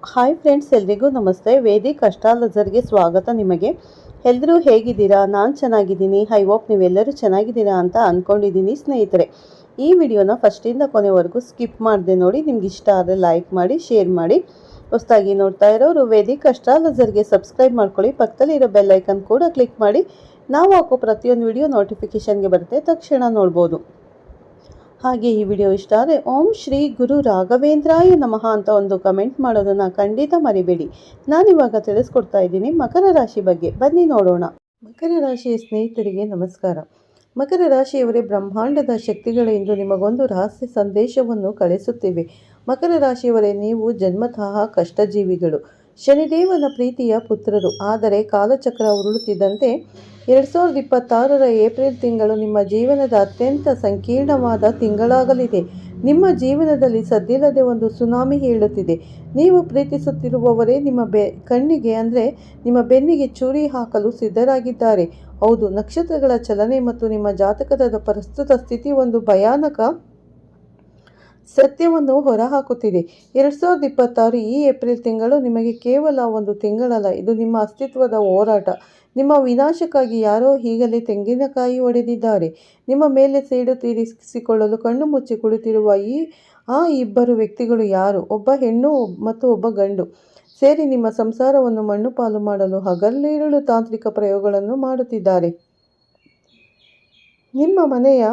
Hi friends, ಎಲ್ರಿಗೂ ನಮಸ್ತೆ. Vedic ಅಸ್ಟ್ರಾಲಜರ್ಗೆ ಸ್ವಾಗತ. ನಿಮಗೆ ಎಲ್ಲರೂ ಹೇಗಿದ್ದೀರಾ? ನಾನು ಚೆನ್ನಾಗಿದ್ದೀನಿ. ಐ ಹೋಪ್ ನೀವೆಲ್ಲರೂ ಚೆನ್ನಾಗಿದ್ದೀರಾ ಅಂತ ಅಂದ್ಕೊಂಡಿದ್ದೀನಿ ಸ್ನೇಹಿತರೆ. ಈ ವಿಡಿಯೋನ ಫಸ್ಟಿಂದ ಕೊನೆವರೆಗೂ ಸ್ಕಿಪ್ ಮಾಡದೆ ನೋಡಿ. ನಿಮ್ಗೆ ಇಷ್ಟ ಆದರೆ ಲೈಕ್ ಮಾಡಿ, ಶೇರ್ ಮಾಡಿ. ಹೊಸದಾಗಿ ನೋಡ್ತಾ ಇರೋರು ವೇದಿಕ್ ಅಸ್ಟ್ರಾಲಜರ್ಗೆ ಸಬ್ಸ್ಕ್ರೈಬ್ ಮಾಡ್ಕೊಳ್ಳಿ. ಪಕ್ಕದಲ್ಲಿರೋ ಬೆಲ್ ಐಕನ್ ಕೂಡ ಕ್ಲಿಕ್ ಮಾಡಿ. ನಾವು ಹಾಕೋ ಪ್ರತಿಯೊಂದು ವಿಡಿಯೋ ನೋಟಿಫಿಕೇಷನ್ಗೆ ಬರುತ್ತೆ, ತಕ್ಷಣ ನೋಡ್ಬೋದು. ಹಾಗೆ ಈ ವಿಡಿಯೋ ಇಷ್ಟ ಆದರೆ ಓಂ ಶ್ರೀ ಗುರು ರಾಘವೇಂದ್ರಾಯ ನಮಃ ಅಂತ ಒಂದು ಕಮೆಂಟ್ ಮಾಡೋದನ್ನು ಖಂಡಿತ ಮರಿಬೇಡಿ. ನಾನಿವಾಗ ತಿಳಿಸ್ಕೊಡ್ತಾ ಇದ್ದೀನಿ ಮಕರ ರಾಶಿ ಬಗ್ಗೆ. ಬನ್ನಿ ನೋಡೋಣ. ಮಕರ ರಾಶಿಯ ಸ್ನೇಹಿತರಿಗೆ ನಮಸ್ಕಾರ. ಮಕರ ರಾಶಿಯವರೇ, ಬ್ರಹ್ಮಾಂಡದ ಶಕ್ತಿಗಳು ಇಂದು ನಿಮಗೊಂದು ರಹಸ್ಯ ಸಂದೇಶವನ್ನು ಕಳಿಸುತ್ತಿವೆ. ಮಕರ ರಾಶಿಯವರೇ, ನೀವು ಜನ್ಮತಃ ಕಷ್ಟಜೀವಿಗಳು, ಶನಿದೇವನ ಪ್ರೀತಿಯ ಪುತ್ರರು. ಆದರೆ ಕಾಲಚಕ್ರ ಉರುಳುತ್ತಿದ್ದಂತೆ 2026ರ ಏಪ್ರಿಲ್ ತಿಂಗಳು ನಿಮ್ಮ ಜೀವನದ ಅತ್ಯಂತ ಸಂಕೀರ್ಣವಾದ ತಿಂಗಳಾಗಲಿದೆ. ನಿಮ್ಮ ಜೀವನದಲ್ಲಿ ಸದ್ದಿಲ್ಲದೆ ಒಂದು ಸುನಾಮಿ ಹೇಳುತ್ತಿದೆ. ನೀವು ಪ್ರೀತಿಸುತ್ತಿರುವವರೇ ನಿಮ್ಮ ಕಣ್ಣಿಗೆ ಅಂದರೆ ನಿಮ್ಮ ಬೆನ್ನಿಗೆ ಚೂರಿ ಹಾಕಲು ಸಿದ್ಧರಾಗಿದ್ದಾರೆ. ಹೌದು, ನಕ್ಷತ್ರಗಳ ಚಲನೆ ಮತ್ತು ನಿಮ್ಮ ಜಾತಕದ ಪ್ರಸ್ತುತ ಸ್ಥಿತಿ ಒಂದು ಭಯಾನಕ ಸತ್ಯವನ್ನು ಹೊರಹಾಕುತ್ತಿದೆ. 2026 ಈ ಏಪ್ರಿಲ್ ತಿಂಗಳು ನಿಮಗೆ ಕೇವಲ ಒಂದು ತಿಂಗಳಲ್ಲ, ಇದು ನಿಮ್ಮ ಅಸ್ತಿತ್ವದ ಹೋರಾಟ. ನಿಮ್ಮ ವಿನಾಶಕ್ಕಾಗಿ ಯಾರೋ ಈಗಲೇ ತೆಂಗಿನಕಾಯಿ ಹೊಡೆದಿದ್ದಾರೆ. ನಿಮ್ಮ ಮೇಲೆ ಸೇಡು ತೀರಿಸಿಕೊಳ್ಳಲು ಕಣ್ಣು ಮುಚ್ಚಿ ಕುಳಿತಿರುವ ಆ ಇಬ್ಬರು ವ್ಯಕ್ತಿಗಳು ಯಾರು? ಒಬ್ಬ ಹೆಣ್ಣು ಮತ್ತು ಒಬ್ಬ ಗಂಡು ಸೇರಿ ನಿಮ್ಮ ಸಂಸಾರವನ್ನು ಮಣ್ಣು ಪಾಲು ಮಾಡಲು ಹಗಲಿರುಳು ತಾಂತ್ರಿಕ ಪ್ರಯೋಗಗಳನ್ನು ಮಾಡುತ್ತಿದ್ದಾರೆ. ನಿಮ್ಮ ಮನೆಯ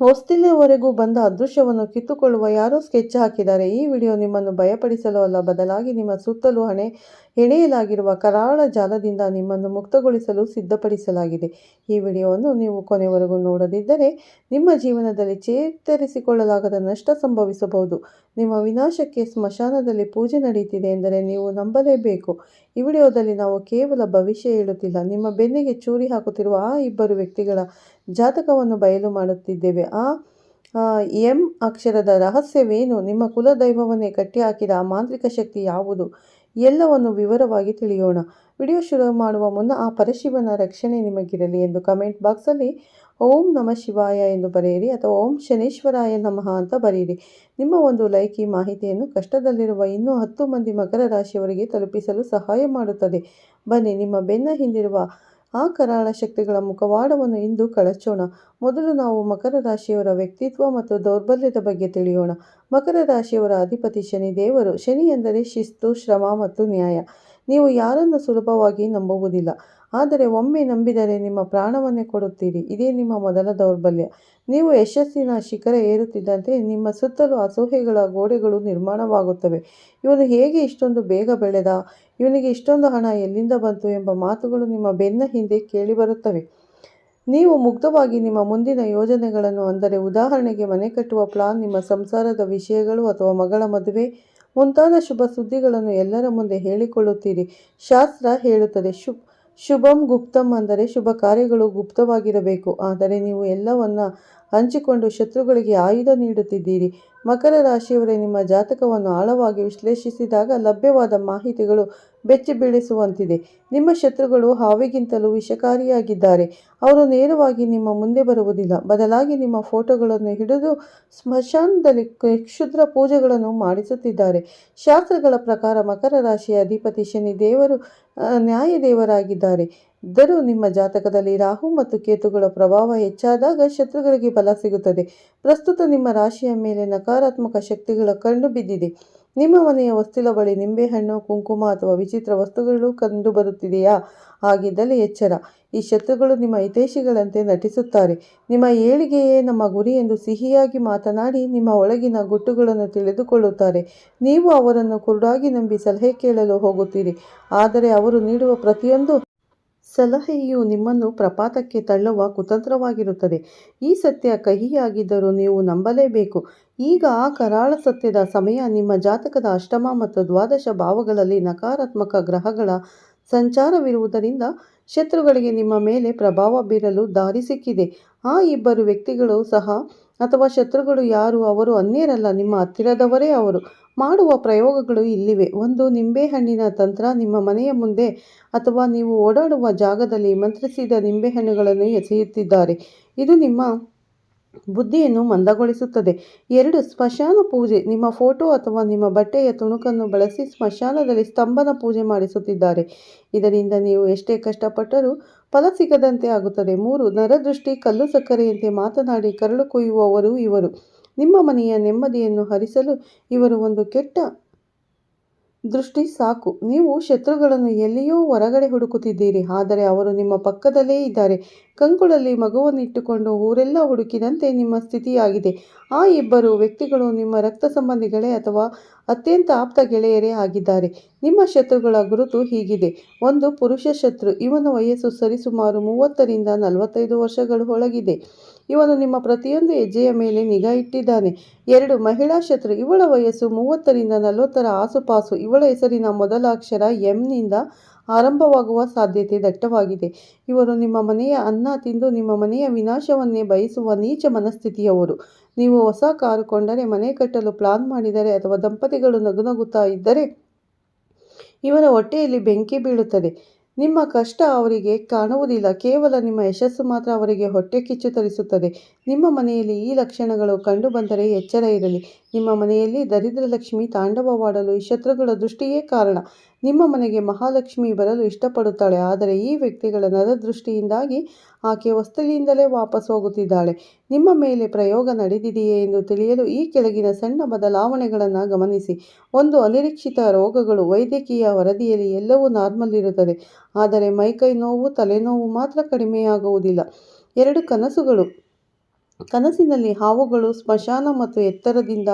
ಹೊಸ್ತಿಲವರೆಗೂ ಬಂದ ಅದೃಶ್ಯವನ್ನು ಕಿತ್ತುಕೊಳ್ಳುವ ಯಾರೋ ಸ್ಕೆಚ್ ಹಾಕಿದ್ದಾರೆ. ಈ ವಿಡಿಯೋ ನಿಮ್ಮನ್ನು ಭಯಪಡಿಸಲು ಅಲ್ಲ, ಬದಲಾಗಿ ನಿಮ್ಮ ಸುತ್ತಲೂ ಹೆಣೆಯಲಾಗಿರುವ ಕರಾಳ ಜಾಲದಿಂದ ನಿಮ್ಮನ್ನು ಮುಕ್ತಗೊಳಿಸಲು ಸಿದ್ಧಪಡಿಸಲಾಗಿದೆ. ಈ ವಿಡಿಯೋವನ್ನು ನೀವು ಕೊನೆವರೆಗೂ ನೋಡದಿದ್ದರೆ ನಿಮ್ಮ ಜೀವನದಲ್ಲಿ ಚೇತರಿಸಿಕೊಳ್ಳಲಾಗದ ನಷ್ಟ ಸಂಭವಿಸಬಹುದು. ನಿಮ್ಮ ವಿನಾಶಕ್ಕೆ ಸ್ಮಶಾನದಲ್ಲಿ ಪೂಜೆ ನಡೆಯುತ್ತಿದೆ ಎಂದರೆ ನೀವು ನಂಬಲೇಬೇಕು. ಈ ವಿಡಿಯೋದಲ್ಲಿ ನಾವು ಕೇವಲ ಭವಿಷ್ಯ ಹೇಳುತ್ತಿಲ್ಲ, ನಿಮ್ಮ ಬೆನ್ನಿಗೆ ಚೂರಿ ಹಾಕುತ್ತಿರುವ ಆ ಇಬ್ಬರು ವ್ಯಕ್ತಿಗಳ ಜಾತಕವನ್ನು ಬಯಲು ಮಾಡುತ್ತಿದ್ದೇವೆ. ಆ ಎಂ ಅಕ್ಷರದ ರಹಸ್ಯವೇನು? ನಿಮ್ಮ ಕುಲದೈವವನ್ನೇ ಕಟ್ಟಿಹಾಕಿದ ಆ ಮಾಂತ್ರಿಕ ಶಕ್ತಿ ಯಾವುದು? ಎಲ್ಲವನ್ನು ವಿವರವಾಗಿ ತಿಳಿಯೋಣ. ವಿಡಿಯೋ ಶುರು ಮಾಡುವ ಮುನ್ನ ಆ ಪರಶಿವನ ರಕ್ಷಣೆ ನಿಮಗಿರಲಿ ಎಂದು ಕಮೆಂಟ್ ಬಾಕ್ಸಲ್ಲಿ ಓಂ ನಮಃ ಶಿವಾಯ ಎಂದು ಬರೆಯಿರಿ, ಅಥವಾ ಓಂ ಶನೀಶ್ವರಾಯ ನಮಃ ಅಂತ ಬರೆಯಿರಿ. ನಿಮ್ಮ ಒಂದು ಲೈಕ್ ಈ ಮಾಹಿತಿಯನ್ನು ಕಷ್ಟದಲ್ಲಿರುವ ಇನ್ನೂ 10 ಮಂದಿ ಮಕರ ರಾಶಿಯವರಿಗೆ ತಲುಪಿಸಲು ಸಹಾಯ ಮಾಡುತ್ತದೆ. ಬನ್ನಿ, ನಿಮ್ಮ ಬೆನ್ನ ಹಿಂದಿರುವ ಆ ಕರಾಳ ಶಕ್ತಿಗಳ ಮುಖವಾಡವನ್ನು ಇಂದು ಕಳಚೋಣ. ಮೊದಲು ನಾವು ಮಕರ ರಾಶಿಯವರ ವ್ಯಕ್ತಿತ್ವ ಮತ್ತು ದೌರ್ಬಲ್ಯದ ಬಗ್ಗೆ ತಿಳಿಯೋಣ. ಮಕರ ರಾಶಿಯವರ ಅಧಿಪತಿ ಶನಿ ದೇವರು. ಶನಿ ಎಂದರೆ ಶಿಸ್ತು, ಶ್ರಮ ಮತ್ತು ನ್ಯಾಯ. ನೀವು ಯಾರನ್ನು ಸುಲಭವಾಗಿ ನಂಬುವುದಿಲ್ಲ, ಆದರೆ ಒಮ್ಮೆ ನಂಬಿದರೆ ನಿಮ್ಮ ಪ್ರಾಣವನ್ನೇ ಕೊಡುತ್ತೀರಿ. ಇದೇ ನಿಮ್ಮ ಮೊದಲ ದೌರ್ಬಲ್ಯ. ನೀವು ಯಶಸ್ಸಿನ ಶಿಖರ ಏರುತ್ತಿದ್ದಂತೆ ನಿಮ್ಮ ಸುತ್ತಲೂ ಅಸೂಹೆಗಳ ಗೋಡೆಗಳು ನಿರ್ಮಾಣವಾಗುತ್ತವೆ. ಇವನು ಹೇಗೆ ಇಷ್ಟೊಂದು ಬೇಗ ಬೆಳೆದ? ಇವನಿಗೆ ಇಷ್ಟೊಂದು ಹಣ ಎಲ್ಲಿಂದ ಬಂತು ಎಂಬ ಮಾತುಗಳು ನಿಮ್ಮ ಬೆನ್ನ ಹಿಂದೆ ಕೇಳಿಬರುತ್ತವೆ. ನೀವು ಮುಗ್ಧವಾಗಿ ನಿಮ್ಮ ಮುಂದಿನ ಯೋಜನೆಗಳನ್ನು, ಅಂದರೆ ಉದಾಹರಣೆಗೆ ಮನೆ ಕಟ್ಟುವ ಪ್ಲಾನ್, ನಿಮ್ಮ ಸಂಸಾರದ ವಿಷಯಗಳು ಅಥವಾ ಮಗಳ ಮದುವೆ ಮುಂತಾದ ಶುಭ ಸುದ್ದಿಗಳನ್ನು ಎಲ್ಲರ ಮುಂದೆ ಹೇಳಿಕೊಳ್ಳುತ್ತೀರಿ. ಶಾಸ್ತ್ರ ಹೇಳುತ್ತದೆ, ಶುಭಂ ಗುಪ್ತಂ, ಅಂದರೆ ಶುಭ ಕಾರ್ಯಗಳು ಗುಪ್ತವಾಗಿರಬೇಕು. ಆದರೆ ನೀವು ಎಲ್ಲವನ್ನ ಹಂಚಿಕೊಂಡು ಶತ್ರುಗಳಿಗೆ ಆಯುಧ ನೀಡುತ್ತಿದ್ದೀರಿ. ಮಕರ ರಾಶಿಯವರೇ, ನಿಮ್ಮ ಜಾತಕವನ್ನು ಆಳವಾಗಿ ವಿಶ್ಲೇಷಿಸಿದಾಗ ಲಭ್ಯವಾದ ಮಾಹಿತಿಗಳು ಬೆಚ್ಚಿ ಬೀಳಿಸುವಂತಿದೆ. ನಿಮ್ಮ ಶತ್ರುಗಳು ಹಾವಿಗಿಂತಲೂ ವಿಷಕಾರಿಯಾಗಿದ್ದಾರೆ. ಅವರು ನೇರವಾಗಿ ನಿಮ್ಮ ಮುಂದೆ ಬರುವುದಿಲ್ಲ, ಬದಲಾಗಿ ನಿಮ್ಮ ಫೋಟೋಗಳನ್ನು ಹಿಡಿದು ಸ್ಮಶಾನದಲ್ಲಿ ಕ್ಷುದ್ರ ಪೂಜೆಗಳನ್ನು ಮಾಡಿಸುತ್ತಿದ್ದಾರೆ. ಶಾಸ್ತ್ರಗಳ ಪ್ರಕಾರ ಮಕರ ರಾಶಿಯ ಅಧಿಪತಿ ಶನಿ ದೇವರು ನ್ಯಾಯದೇವರಾಗಿದ್ದಾರೆ. ಇದ್ದರೂ ನಿಮ್ಮ ಜಾತಕದಲ್ಲಿ ರಾಹು ಮತ್ತು ಕೇತುಗಳ ಪ್ರಭಾವ ಹೆಚ್ಚಾದಾಗ ಶತ್ರುಗಳಿಗೆ ಬಲ ಸಿಗುತ್ತದೆ. ಪ್ರಸ್ತುತ ನಿಮ್ಮ ರಾಶಿಯ ಮೇಲೆ ನಕಾರಾತ್ಮಕ ಶಕ್ತಿಗಳ ಕಣ್ಣು ಬಿದ್ದಿದೆ. ನಿಮ್ಮ ಮನೆಯ ಹೊಸ್ತಿಲ ಬಳಿ ನಿಂಬೆಹಣ್ಣು, ಕುಂಕುಮ ಅಥವಾ ವಿಚಿತ್ರ ವಸ್ತುಗಳು ಕಂಡು ಬರುತ್ತಿದೆಯಾ? ಹಾಗಿದ್ದಲ್ಲಿ ಎಚ್ಚರ. ಈ ಶತ್ರುಗಳು ನಿಮ್ಮ ಹಿತೈಷಿಗಳಂತೆ ನಟಿಸುತ್ತಾರೆ. ನಿಮ್ಮ ಏಳಿಗೆಯೇ ನಮ್ಮ ಗುರಿ ಎಂದು ಸಿಹಿಯಾಗಿ ಮಾತನಾಡಿ ನಿಮ್ಮ ಒಳಗಿನ ಗುಟ್ಟುಗಳನ್ನು ತಿಳಿದುಕೊಳ್ಳುತ್ತಾರೆ. ನೀವು ಅವರನ್ನು ಕುರುಡಾಗಿ ನಂಬಿ ಸಲಹೆ ಕೇಳಲು ಹೋಗುತ್ತೀರಿ, ಆದರೆ ಅವರು ನೀಡುವ ಪ್ರತಿಯೊಂದು ಸಲಹೆಯು ನಿಮ್ಮನ್ನು ಪ್ರಪಾತಕ್ಕೆ ತಳ್ಳುವ ಕುತಂತ್ರವಾಗಿರುತ್ತದೆ. ಈ ಸತ್ಯ ಕಹಿಯಾಗಿದ್ದರೂ ನೀವು ನಂಬಲೇಬೇಕು. ಈಗ ಆ ಕರಾಳ ಸತ್ಯದ ಸಮಯ. ನಿಮ್ಮ ಜಾತಕದ ಅಷ್ಟಮ ಮತ್ತು ದ್ವಾದಶ ಭಾವಗಳಲ್ಲಿ ನಕಾರಾತ್ಮಕ ಗ್ರಹಗಳ ಸಂಚಾರವಿರುವುದರಿಂದ ಶತ್ರುಗಳಿಗೆ ನಿಮ್ಮ ಮೇಲೆ ಪ್ರಭಾವ ಬೀರಲು ದಾರಿ ಸಿಕ್ಕಿದೆ. ಆ ಇಬ್ಬರು ವ್ಯಕ್ತಿಗಳು ಸಹ ಅಥವಾ ಶತ್ರುಗಳು ಯಾರು? ಅವರು ಅನ್ಯರಲ್ಲ, ನಿಮ್ಮ ಹತ್ತಿರದವರೇ. ಅವರು ಮಾಡುವ ಪ್ರಯೋಗಗಳು ಇಲ್ಲಿವೆ. ಒಂದು, ನಿಂಬೆಹಣ್ಣಿನ ತಂತ್ರ. ನಿಮ್ಮ ಮನೆಯ ಮುಂದೆ ಅಥವಾ ನೀವು ಓಡಾಡುವ ಜಾಗದಲ್ಲಿ ಮಂತ್ರಿಸಿದ ನಿಂಬೆಹಣ್ಣುಗಳನ್ನು ಎಸೆಯುತ್ತಿದ್ದಾರೆ. ಇದು ನಿಮ್ಮ ಬುದ್ಧಿಯನ್ನು ಮಂದಗೊಳಿಸುತ್ತದೆ. 2. ಸ್ಮಶಾನ ಪೂಜೆ. ನಿಮ್ಮ ಫೋಟೋ ಅಥವಾ ನಿಮ್ಮ ಬಟ್ಟೆಯ ತುಣುಕನ್ನು ಬಳಸಿ ಸ್ಮಶಾನದಲ್ಲಿ ಸ್ತಂಭನ ಪೂಜೆ ಮಾಡಿಸುತ್ತಿದ್ದಾರೆ. ಇದರಿಂದ ನೀವು ಎಷ್ಟೇ ಕಷ್ಟಪಟ್ಟರೂ ಫಲ ಸಿಗದಂತೆ ಆಗುತ್ತದೆ. 3. ನರದೃಷ್ಟಿ. ಕಲ್ಲು ಸಕ್ಕರೆಯಂತೆ ಮಾತನಾಡಿ ಕರಳು ಕೊಯ್ಯುವವರು ಇವರು. ನಿಮ್ಮ ಮನೆಯ ನೆಮ್ಮದಿಯನ್ನು ಹರಿಸಲು ಇವರು ಒಂದು ಕೆಟ್ಟ ದೃಷ್ಟಿ ಸಾಕು. ನೀವು ಶತ್ರುಗಳನ್ನು ಎಲ್ಲಿಯೋ ಹೊರಗಡೆ ಹುಡುಕುತ್ತಿದ್ದೀರಿ, ಆದರೆ ಅವರು ನಿಮ್ಮ ಪಕ್ಕದಲ್ಲೇ ಇದ್ದಾರೆ. ಕಂಕುಳಲ್ಲಿ ಮಗುವನ್ನಿಟ್ಟುಕೊಂಡು ಊರೆಲ್ಲ ಹುಡುಕಿದಂತೆ ನಿಮ್ಮ ಸ್ಥಿತಿಯಾಗಿದೆ. ಆ ಇಬ್ಬರು ವ್ಯಕ್ತಿಗಳು ನಿಮ್ಮ ರಕ್ತ ಸಂಬಂಧಿಗಳೇ ಅಥವಾ ಅತ್ಯಂತ ಆಪ್ತ ಗೆಳೆಯರೇ ಆಗಿದ್ದಾರೆ. ನಿಮ್ಮ ಶತ್ರುಗಳ ಗುರುತು ಹೀಗಿದೆ. 1. ಪುರುಷ ಶತ್ರು. ಇವನ ವಯಸ್ಸು ಸರಿಸುಮಾರು 30ರಿಂದ 45 ವರ್ಷಗಳು ಒಳಗಿದೆ. ಇವನು ನಿಮ್ಮ ಪ್ರತಿಯೊಂದು ಹೆಜ್ಜೆಯ ಮೇಲೆ ನಿಗಾ ಇಟ್ಟಿದ್ದಾನೆ. 2. ಮಹಿಳಾ ಶತ್ರು. ಇವಳ ವಯಸ್ಸು 30ರಿಂದ 40ರ ಆಸುಪಾಸು. ಇವಳ ಹೆಸರಿನ ಮೊದಲ ಅಕ್ಷರ ಎಂನಿಂದ ಆರಂಭವಾಗುವ ಸಾಧ್ಯತೆ ದಟ್ಟವಾಗಿದೆ. ಇವರು ನಿಮ್ಮ ಮನೆಯ ಅನ್ನ ತಿಂದು ನಿಮ್ಮ ಮನೆಯ ವಿನಾಶವನ್ನೇ ಬಯಸುವ ನೀಚ ಮನಸ್ಥಿತಿಯವರು. ನೀವು ಹೊಸ ಕಾರು ಕೊಂಡರೆ, ಮನೆ ಕಟ್ಟಲು ಪ್ಲಾನ್ ಮಾಡಿದರೆ ಅಥವಾ ದಂಪತಿಗಳು ನಗುನಗುತ್ತಾ ಇದ್ದರೆ ಇವರ ಹೊಟ್ಟೆಯಲ್ಲಿ ಬೆಂಕಿ ಬೀಳುತ್ತದೆ. ನಿಮ್ಮ ಕಷ್ಟ ಅವರಿಗೆ ಕಾಣುವುದಿಲ್ಲ, ಕೇವಲ ನಿಮ್ಮ ಯಶಸ್ಸು ಮಾತ್ರ ಅವರಿಗೆ ಹೊಟ್ಟೆ ಕಿಚ್ಚು ತರಿಸುತ್ತದೆ. ನಿಮ್ಮ ಮನೆಯಲ್ಲಿ ಈ ಲಕ್ಷಣಗಳು ಕಂಡುಬಂದರೆ ಎಚ್ಚರ ಇರಲಿ. ನಿಮ್ಮ ಮನೆಯಲ್ಲಿ ದರಿದ್ರ ಲಕ್ಷ್ಮಿ ತಾಂಡವವಾಡಲು ಈ ಶತ್ರುಗಳ ದೃಷ್ಟಿಯೇ ಕಾರಣ. ನಿಮ್ಮ ಮನೆಗೆ ಮಹಾಲಕ್ಷ್ಮಿ ಬರಲು ಇಷ್ಟಪಡುತ್ತಾಳೆ, ಆದರೆ ಈ ವ್ಯಕ್ತಿಗಳ ನರದೃಷ್ಟಿಯಿಂದಾಗಿ ಆಕೆ ಹೊಸ್ತಲಿಂದಲೇ ವಾಪಸ್ ಹೋಗುತ್ತಿದ್ದಾಳೆ. ನಿಮ್ಮ ಮೇಲೆ ಪ್ರಯೋಗ ನಡೆದಿದೆಯೇ ಎಂದು ತಿಳಿಯಲು ಈ ಕೆಳಗಿನ ಸಣ್ಣ ಬದಲಾವಣೆಗಳನ್ನು ಗಮನಿಸಿ. 1. ಅನಿರೀಕ್ಷಿತ ರೋಗಗಳು. ವೈದ್ಯಕೀಯ ವರದಿಯಲ್ಲಿ ಎಲ್ಲವೂ ನಾರ್ಮಲ್ ಇರುತ್ತದೆ, ಆದರೆ ಮೈಕೈ ನೋವು, ತಲೆನೋವು ಮಾತ್ರ ಕಡಿಮೆಯಾಗುವುದಿಲ್ಲ. 2. ಕನಸುಗಳು. ಕನಸಿನಲ್ಲಿ ಹಾವುಗಳು ಸ್ಮಶಾನ ಮತ್ತು ಎತ್ತರದಿಂದ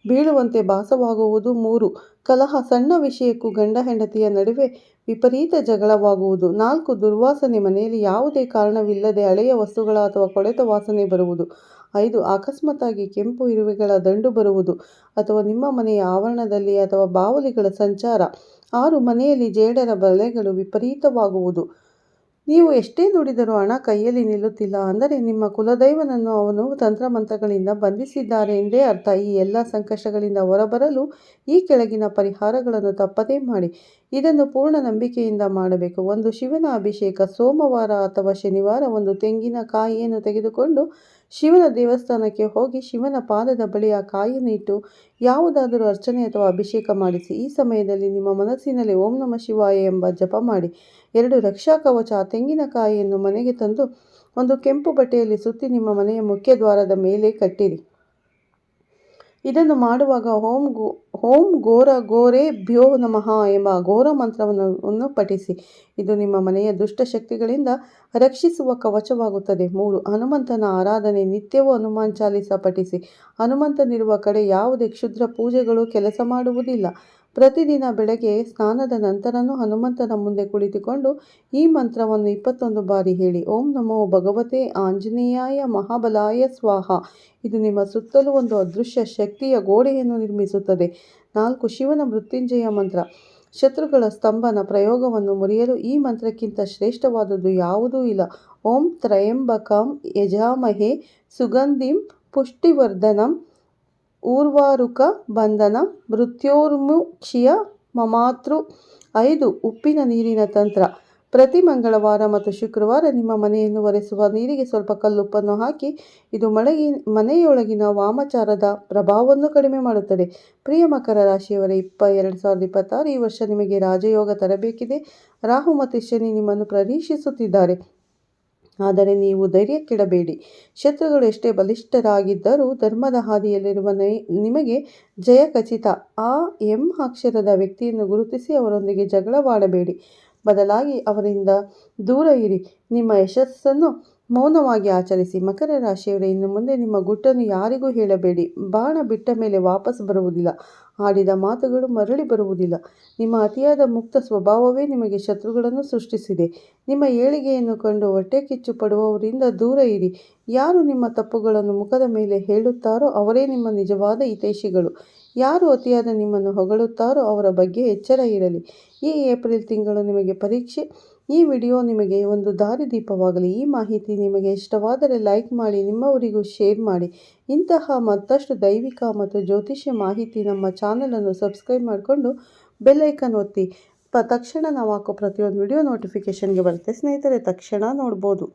ಬೀಳುವಂತೆ ಭಾಸವಾಗುವುದು. 3. ಕಲಹ. ಸಣ್ಣ ವಿಷಯಕ್ಕೂ ಗಂಡ ಹೆಂಡತಿಯ ನಡುವೆ ವಿಪರೀತ ಜಗಳವಾಗುವುದು. 4. ದುರ್ವಾಸನೆ. ಮನೆಯಲ್ಲಿ ಯಾವುದೇ ಕಾರಣವಿಲ್ಲದೆ ಹಳೆಯ ವಸ್ತುಗಳ ಅಥವಾ ಕೊಳೆತ ವಾಸನೆ ಬರುವುದು. 5. ಅಕಸ್ಮಾತ್ತಾಗಿ ಕೆಂಪು ಇರುವೆಗಳ ದಂಡು ಬರುವುದು ಅಥವಾ ನಿಮ್ಮ ಮನೆಯ ಆವರಣದಲ್ಲಿ ಅಥವಾ ಬಾವಲಿಗಳ ಸಂಚಾರ. 6. ಮನೆಯಲ್ಲಿ ಜೇಡರ ಬಲೆಗಳು ವಿಪರೀತವಾಗುವುದು. ನೀವು ಎಷ್ಟೇ ದುಡಿದರೂ ಹಣ ಕೈಯಲ್ಲಿ ನಿಲ್ಲುತ್ತಿಲ್ಲ ಅಂದರೆ ನಿಮ್ಮ ಕುಲದೈವನನ್ನು ಅವನು ತಂತ್ರಮಂತ್ರಗಳಿಂದ ಬಂಧಿಸಿದ್ದಾರೆ ಎಂದೇ ಅರ್ಥ. ಈ ಎಲ್ಲ ಸಂಕಷ್ಟಗಳಿಂದ ಹೊರಬರಲು ಈ ಕೆಳಗಿನ ಪರಿಹಾರಗಳನ್ನು ತಪ್ಪದೇ ಮಾಡಿ. ಇದನ್ನು ಪೂರ್ಣ ನಂಬಿಕೆಯಿಂದ ಮಾಡಬೇಕು. 1. ಶಿವನ ಅಭಿಷೇಕ. ಸೋಮವಾರ ಅಥವಾ ಶನಿವಾರ ಒಂದು ತೆಂಗಿನ ಕಾಯಿಯನ್ನು ತೆಗೆದುಕೊಂಡು ಶಿವನ ದೇವಸ್ಥಾನಕ್ಕೆ ಹೋಗಿ ಶಿವನ ಪಾದದ ಬಳಿ ಆ ಕಾಯಿಯನ್ನು ಇಟ್ಟು ಯಾವುದಾದರೂ ಅರ್ಚನೆ ಅಥವಾ ಅಭಿಷೇಕ ಮಾಡಿಸಿ. ಈ ಸಮಯದಲ್ಲಿ ನಿಮ್ಮ ಮನಸ್ಸಿನಲ್ಲಿ ಓಂ ನಮಃ ಶಿವಾಯ ಎಂಬ ಜಪ ಮಾಡಿ. 2. ರಕ್ಷಾ ಕವಚ. ಆ ತೆಂಗಿನಕಾಯಿಯನ್ನು ಮನೆಗೆ ತಂದು ಒಂದು ಕೆಂಪು ಬಟ್ಟೆಯಲ್ಲಿ ಸುತ್ತಿ ನಿಮ್ಮ ಮನೆಯ ಮುಖ್ಯ ದ್ವಾರದ ಮೇಲೆ ಕಟ್ಟಿರಿ. ಇದನ್ನು ಮಾಡುವಾಗ ಓಂ ಘೋರ ಘೋರೇಭ್ಯೋ ನಮಃ ಎಂಬ ಘೋರ ಮಂತ್ರವನ್ನು ಪಠಿಸಿ. ಇದು ನಿಮ್ಮ ಮನೆಯ ದುಷ್ಟ ಶಕ್ತಿಗಳಿಂದ ರಕ್ಷಿಸುವ ಕವಚವಾಗುತ್ತದೆ. 3. ಹನುಮಂತನ ಆರಾಧನೆ. ನಿತ್ಯವೂ ಹನುಮಾನ್ ಚಾಲಿಸ ಪಠಿಸಿ. ಹನುಮಂತನಿರುವ ಕಡೆ ಯಾವುದೇ ಕ್ಷುದ್ರ ಪೂಜೆಗಳು ಕೆಲಸ ಮಾಡುವುದಿಲ್ಲ. ಪ್ರತಿದಿನ ಬೆಳಗ್ಗೆ ಸ್ನಾನದ ನಂತರನೂ ಹನುಮಂತನ ಮುಂದೆ ಕುಳಿತುಕೊಂಡು ಈ ಮಂತ್ರವನ್ನು 21 ಬಾರಿ ಹೇಳಿ. ಓಂ ನಮೋ ಭಗವತೆ ಆಂಜನೇಯಾಯ ಮಹಾಬಲಾಯ ಸ್ವಾಹ. ಇದು ನಿಮ್ಮ ಸುತ್ತಲೂ ಒಂದು ಅದೃಶ್ಯ ಶಕ್ತಿಯ ಗೋಡೆಯನ್ನು ನಿರ್ಮಿಸುತ್ತದೆ. 4. ಶಿವನ ಮೃತ್ಯುಂಜಯ ಮಂತ್ರ. ಶತ್ರುಗಳ ಸ್ತಂಭನ ಪ್ರಯೋಗವನ್ನು ಮುರಿಯಲು ಈ ಮಂತ್ರಕ್ಕಿಂತ ಶ್ರೇಷ್ಠವಾದುದು ಯಾವುದೂ ಇಲ್ಲ. ಓಂ ತ್ರಯಂಬಕಂ ಯಜಾಮಹೇ ಸುಗಂಧಿಂ ಪುಷ್ಟಿವರ್ಧನಂ ಊರ್ವಾರುಕ ಬಂಧನ ಮೃತ್ಯೋರ್ಮುಕ್ಷಿಯ ಮಮಾತೃ. 5. ಉಪ್ಪಿನ ನೀರಿನ ತಂತ್ರ. ಪ್ರತಿ ಮಂಗಳವಾರ ಮತ್ತು ಶುಕ್ರವಾರ ನಿಮ್ಮ ಮನೆಯನ್ನು ಒರೆಸುವ ನೀರಿಗೆ ಸ್ವಲ್ಪ ಕಲ್ಲುಪ್ಪನ್ನು ಹಾಕಿ. ಇದು ಮನೆಯೊಳಗಿನ ವಾಮಾಚಾರದ ಪ್ರಭಾವವನ್ನು ಕಡಿಮೆ ಮಾಡುತ್ತದೆ. ಪ್ರಿಯ ಮಕರ ರಾಶಿಯವರೇ, 2026 ಈ ವರ್ಷ ನಿಮಗೆ ರಾಜಯೋಗ ತರಬೇಕಿದೆ. ರಾಹು ಮತ್ತು ಶನಿ ನಿಮ್ಮನ್ನು ಪರೀಕ್ಷಿಸುತ್ತಿದ್ದಾರೆ, ಆದರೆ ನೀವು ಧೈರ್ಯ ಕೆಡಬೇಡಿ. ಶತ್ರುಗಳು ಎಷ್ಟೇ ಬಲಿಷ್ಠರಾಗಿದ್ದರೂ ಧರ್ಮದ ಹಾದಿಯಲ್ಲಿರುವ ನಿಮಗೆ ಜಯ ಖಚಿತ. ಆ ಎಂ ಅಕ್ಷರದ ವ್ಯಕ್ತಿಯನ್ನು ಗುರುತಿಸಿ ಅವರೊಂದಿಗೆ ಜಗಳವಾಡಬೇಡಿ, ಬದಲಾಗಿ ಅವರಿಂದ ದೂರ ಇರಿ. ನಿಮ್ಮ ಯಶಸ್ಸನ್ನು ಮೌನವಾಗಿ ಆಚರಿಸಿ. ಮಕರ ರಾಶಿಯವರೇ, ಇನ್ನು ಮುಂದೆ ನಿಮ್ಮ ಗುಟ್ಟನ್ನು ಯಾರಿಗೂ ಹೇಳಬೇಡಿ. ಬಾಣ ಬಿಟ್ಟ ಮೇಲೆ ವಾಪಸ್ ಬರುವುದಿಲ್ಲ, ಆಡಿದ ಮಾತುಗಳು ಮರಳಿ ಬರುವುದಿಲ್ಲ. ನಿಮ್ಮ ಅತಿಯಾದ ಮುಕ್ತ ಸ್ವಭಾವವೇ ನಿಮಗೆ ಶತ್ರುಗಳನ್ನು ಸೃಷ್ಟಿಸಿದೆ. ನಿಮ್ಮ ಏಳಿಗೆಯನ್ನು ಕಂಡು ಹೊಟ್ಟೆ ಕಿಚ್ಚು ಪಡುವವರಿಂದ ದೂರ ಇರಿ. ಯಾರು ನಿಮ್ಮ ತಪ್ಪುಗಳನ್ನು ಮುಖದ ಮೇಲೆ ಹೇಳುತ್ತಾರೋ ಅವರೇ ನಿಮ್ಮ ನಿಜವಾದ ಹಿತೈಷಿಗಳು. ಯಾರು ಅತಿಯಾದ ನಿಮ್ಮನ್ನು ಹೊಗಳುತ್ತಾರೋ ಅವರ ಬಗ್ಗೆ ಎಚ್ಚರ ಇರಲಿ. ಈ ಏಪ್ರಿಲ್ ತಿಂಗಳು ನಿಮಗೆ ಪರೀಕ್ಷೆ. ಈ ವಿಡಿಯೋ ನಿಮಗೆ ಒಂದು ದಾರಿದೀಪವಾಗಲಿ. ಈ ಮಾಹಿತಿ ನಿಮಗೆ ಇಷ್ಟವಾದರೆ ಲೈಕ್ ಮಾಡಿ, ನಿಮ್ಮವರಿಗೂ ಶೇರ್ ಮಾಡಿ. ಇಂತಹ ಮತ್ತಷ್ಟು ದೈವಿಕ ಮತ್ತು ಜ್ಯೋತಿಷ್ಯ ಮಾಹಿತಿ ನಮ್ಮ ಚಾನಲನ್ನು ಸಬ್ಸ್ಕ್ರೈಬ್ ಮಾಡಿಕೊಂಡು ಬೆಲ್ ಐಕನ್ ಒತ್ತಿ. ತಕ್ಷಣ ನಾವು ಹಾಕೋ ಪ್ರತಿಯೊಂದು ವಿಡಿಯೋ ನೋಟಿಫಿಕೇಷನ್ಗೆ ಬರುತ್ತೆ ಸ್ನೇಹಿತರೆ, ತಕ್ಷಣ ನೋಡ್ಬೋದು.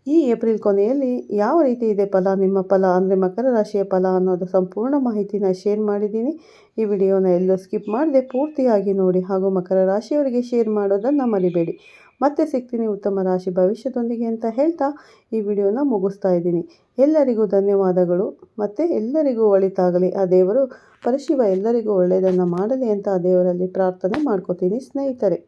ಈ ಏಪ್ರಿಲ್ ಕೊನೆಯಲ್ಲಿ ಯಾವ ರೀತಿ ಇದೆ ಫಲ, ನಿಮ್ಮ ಫಲ ಅಂದರೆ ಮಕರ ರಾಶಿಯ ಫಲ ಅನ್ನೋದು ಸಂಪೂರ್ಣ ಮಾಹಿತಿನ ಶೇರ್ ಮಾಡಿದ್ದೀನಿ. ಈ ವಿಡಿಯೋನ ಎಲ್ಲೂ ಸ್ಕಿಪ್ ಮಾಡದೆ ಪೂರ್ತಿಯಾಗಿ ನೋಡಿ ಹಾಗೂ ಮಕರ ರಾಶಿಯವರಿಗೆ ಶೇರ್ ಮಾಡೋದನ್ನು ಮರಿಬೇಡಿ. ಮತ್ತೆ ಸಿಗ್ತೀನಿ ಉತ್ತಮ ರಾಶಿ ಭವಿಷ್ಯದೊಂದಿಗೆ ಅಂತ ಹೇಳ್ತಾ ಈ ವಿಡಿಯೋನ ಮುಗಿಸ್ತಾ ಇದ್ದೀನಿ. ಎಲ್ಲರಿಗೂ ಧನ್ಯವಾದಗಳು ಮತ್ತು ಎಲ್ಲರಿಗೂ ಒಳಿತಾಗಲಿ. ಆ ದೇವರು ಪರಶಿವ ಎಲ್ಲರಿಗೂ ಒಳ್ಳೆಯದನ್ನು ಮಾಡಲಿ ಅಂತ ಆ ದೇವರಲ್ಲಿ ಪ್ರಾರ್ಥನೆ ಮಾಡ್ಕೋತೀನಿ ಸ್ನೇಹಿತರೆ.